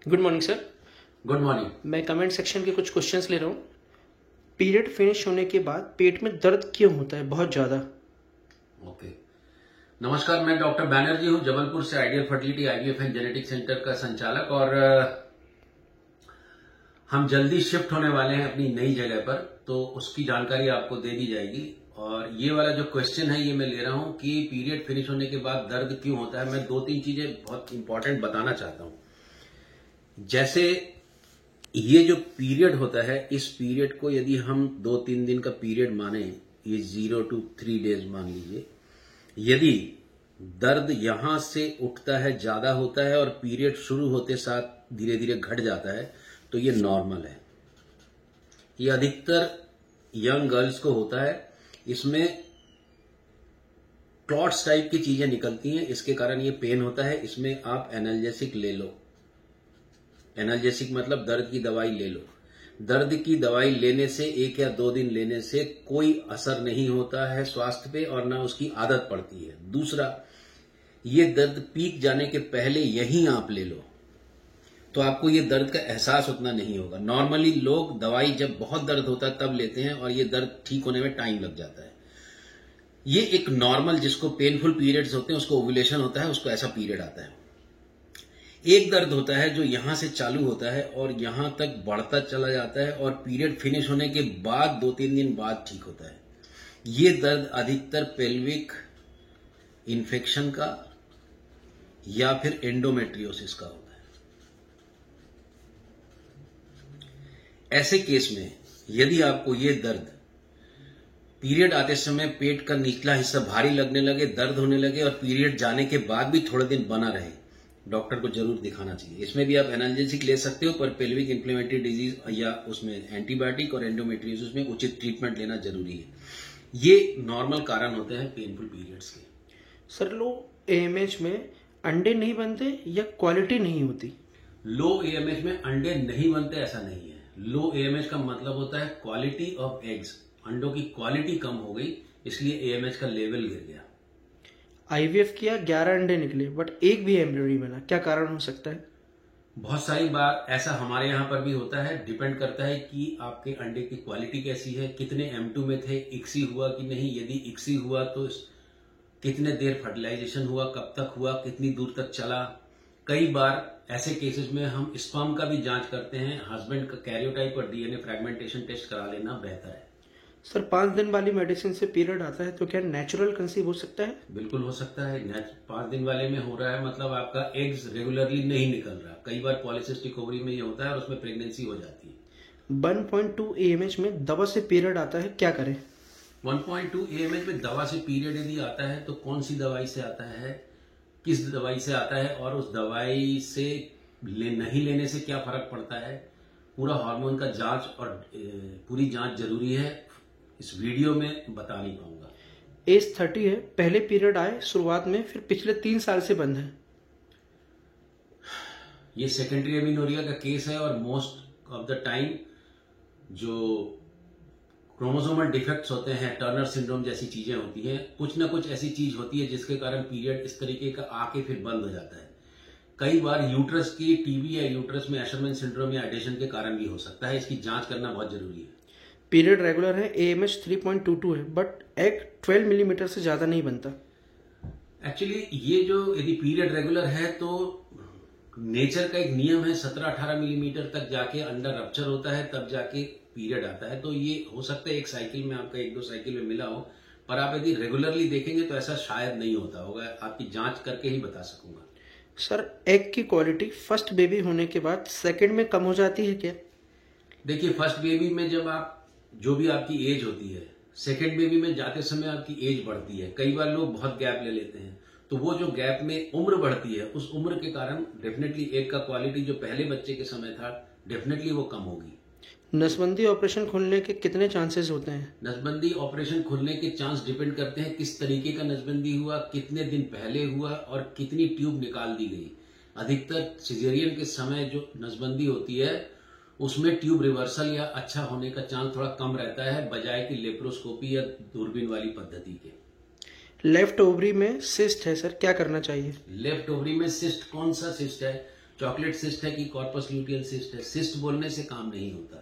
Good morning sir. Good morning. मैं comment section के कुछ क्वेश्चंस ले रहा हूँ। पीरियड फिनिश होने के बाद पेट में दर्द क्यों होता है बहुत ज़्यादा? ओके, नमस्कार। मैं डॉक्टर बैनर्जी हूँ, जबलपुर से ideal fertility IVF and genetic centre का संचालक। और हम जल्दी शिफ्ट होने वाले हैं अपनी नई जगह पर, तो उसकी जानकारी आपको दे दी जाएगी। और ये वाला जो क्वेश्चन है ये मैं ले रहा हूँ कि पीरियड फिनिश होने के बाद दर्द क्यों होता है। मैं 2-3 चीजें बहुत इंपॉर्टेंट बताना चाहता हूँ। जैसे ये जो पीरियड होता है, इस पीरियड को यदि हम 2-3 दिन का पीरियड माने, ये 0 to 3 days मान लीजिए, यदि दर्द यहां से उठता है, ज्यादा होता है और पीरियड शुरू होते साथ धीरे धीरे घट जाता है, तो ये नॉर्मल है। ये अधिकतर यंग गर्ल्स को होता है। इसमें क्लॉट्स टाइप की चीजें निकलती हैं, इसके कारण ये पेन होता है। इसमें आप एनाल्जेसिक ले लो। एनाल्जेसिक मतलब दर्द की दवाई ले लो। दर्द की दवाई लेने से 1 या 2 दिन लेने से कोई असर नहीं होता है स्वास्थ्य पे, और ना उसकी आदत पड़ती है। दूसरा, ये दर्द पीक जाने के पहले यहीं आप ले लो तो आपको ये दर्द का एहसास उतना नहीं होगा। नॉर्मली लोग दवाई जब बहुत दर्द होता है तब लेते हैं और ये दर्द ठीक होने में टाइम लग जाता है। ये एक नॉर्मल, जिसको पेनफुल पीरियड्स होते हैं, उसको ओव्यूलेशन होता है, उसको ऐसा पीरियड आता है। एक दर्द होता है जो यहां से चालू होता है और यहां तक बढ़ता चला जाता है और पीरियड फिनिश होने के बाद 2-3 दिन बाद ठीक होता है। ये दर्द अधिकतर पेल्विक इन्फेक्शन का या फिर एंडोमेट्रियोसिस का होता है। ऐसे केस में यदि आपको ये दर्द पीरियड आते समय पेट का निचला हिस्सा भारी लगने लगे, दर्द होने लगे और पीरियड जाने के बाद भी थोड़े दिन बना रहे, डॉक्टर को जरूर दिखाना चाहिए। इसमें भी आप एनाल्जेसिक ले सकते हो, पर पेल्विक इन्फ्लेमेटरी डिजीज या उसमें एंटीबायोटिक और एंडोमेट्रियोसिस में उचित ट्रीटमेंट लेना जरूरी है। ये नॉर्मल कारण होते हैं पेनफुल पीरियड्स के। सर, लो AMH में अंडे नहीं बनते या क्वालिटी नहीं होती? लो AMH में अंडे नहीं बनते ऐसा नहीं है। लो AMH का मतलब होता है क्वालिटी ऑफ एग्स। अंडों की क्वालिटी कम हो गई, इसलिए AMH का लेवल गिर गया। IVF किया, 11 अंडे निकले बट एक भी एम्ब्रियो नहीं बना, क्या कारण हो सकता है? बहुत सारी बार ऐसा हमारे यहाँ पर भी होता है। डिपेंड करता है कि आपके अंडे की क्वालिटी कैसी है, कितने M2 में थे, इक्सी हुआ कि नहीं। यदि इक्सी हुआ तो कितने देर फर्टिलाइजेशन हुआ, कब तक हुआ, कितनी दूर तक चला। कई बार ऐसे केसेस में हम स्पर्म का भी जांच करते हैं। हस्बैंड का कैरियोटाइप और DNA फ्रेगमेंटेशन टेस्ट करा लेना बेहतर है। सर, 5 दिन वाली मेडिसिन से पीरियड आता है तो क्या नेचुरल कंसीव हो सकता है? बिल्कुल हो सकता है। 5 दिन वाले में हो रहा है मतलब आपका एग्स रेगुलरली नहीं निकल रहा। कई बार पॉलिसिस्टिक ओवरी में ये होता है और उसमें प्रेगनेंसी हो जाती है। 1.2 AMH में दवा से पीरियड आता है, क्या करें? 1.2 AMH में दवा से पीरियड यदि आता है तो कौन सी दवाई से आता है, किस दवाई से आता है और उस दवाई से नहीं लेने से क्या फर्क पड़ता है, पूरा हार्मोन का जांच और पूरी जांच जरूरी है। इस वीडियो में बता नहीं पाऊंगा। एज 30 है, पहले पीरियड आए शुरुआत में, फिर पिछले 3 साल से बंद है। ये सेकेंडरी एमिनोरिया का केस है और मोस्ट ऑफ द टाइम जो क्रोमोसोमल डिफेक्ट्स होते हैं, टर्नर सिंड्रोम जैसी चीजें होती हैं, कुछ ना कुछ ऐसी चीज होती है जिसके कारण पीरियड इस तरीके का आके फिर बंद हो जाता है। कई बार यूट्रस की टीबी या यूट्रस में एशरमैन सिंड्रोम या एडेशन के कारण भी हो सकता है। इसकी जांच करना बहुत जरूरी है। पीरियड रेगुलर है, AMH 3.22 है, बट एग 12 मिलीमीटर से ज्यादा नहीं बनता। एक्चुअली ये जो यदि पीरियड रेगुलर है तो नेचर का एक नियम है, 17-18 मिलीमीटर तक जाके अंडर रप्चर होता है, तब जाके पीरियड आता है। तो ये हो सकता है एक साइकिल में आपका 1-2 साइकिल में मिला हो, पर आप यदि रेगुलरली देखेंगे तो ऐसा शायद नहीं होता होगा। आपकी जांच करके ही बता सकूंगा। सर, एग की क्वालिटी फर्स्ट बेबी होने के बाद सेकंड में कम हो जाती है क्या? देखिए, फर्स्ट बेबी में जब आप जो भी आपकी एज होती है, सेकेंड बेबी में जाते समय आपकी एज बढ़ती है। कई बार लोग बहुत गैप ले लेते हैं, तो वो जो गैप में उम्र बढ़ती है, उस उम्र के कारण डेफिनेटली एग का क्वालिटी जो पहले बच्चे के समय था, डेफिनेटली वो कम होगी। नसबंदी ऑपरेशन खुलने के कितने चांसेस होते हैं? नसबंदी ऑपरेशन खुलने के चांस डिपेंड करते हैं किस तरीके का नसबंदी हुआ, कितने दिन पहले हुआ और कितनी ट्यूब निकाल दी गई। अधिकतर सिजेरियन के समय जो नसबंदी होती है उसमें ट्यूब रिवर्सल या अच्छा होने का चांस थोड़ा कम रहता है, बजाय कि लेप्रोस्कोपी या दूरबीन वाली पद्धति के। लेफ्ट ओवरी में सिस्ट है सर, क्या करना चाहिए? लेफ्ट ओवरी में सिस्ट, कौन सा सिस्ट है? चॉकलेट सिस्ट है कि कॉर्पस ल्यूटियल सिस्ट है। सिस्ट बोलने से काम नहीं होता,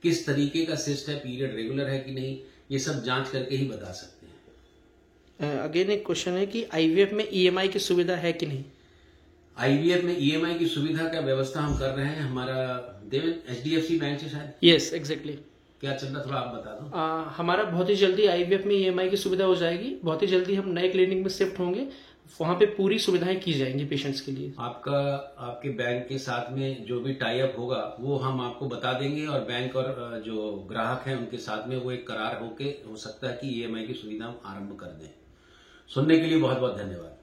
किस तरीके का सिस्ट है, पीरियड रेगुलर है कि नहीं, ये सब जांच करके ही बता सकते हैं। अगेन एक क्वेश्चन है कि आईवीएफ में ईएमआई की सुविधा है कि नहीं? आईवीएफ में ईएमआई की सुविधा का व्यवस्था हम कर रहे हैं। हमारा देवेन एचडीएफसी बैंक से शायद। Yes exactly. क्या चल रहा, थोड़ा आप बता दो। हमारा बहुत ही जल्दी आईवीएफ में ईएमआई की सुविधा हो जाएगी। बहुत ही जल्दी हम नए क्लिनिक में शिफ्ट होंगे, वहां पे पूरी सुविधाएं की जाएंगी पेशेंट्स के लिए। आपके बैंक के साथ में जो भी टाई अप होगा वो हम आपको बता देंगे, और बैंक और जो ग्राहक हैं उनके साथ में वो एक करार होके हो सकता है कि ईएमआई की सुविधा हम आरंभ कर दें। सुनने के लिए बहुत बहुत धन्यवाद।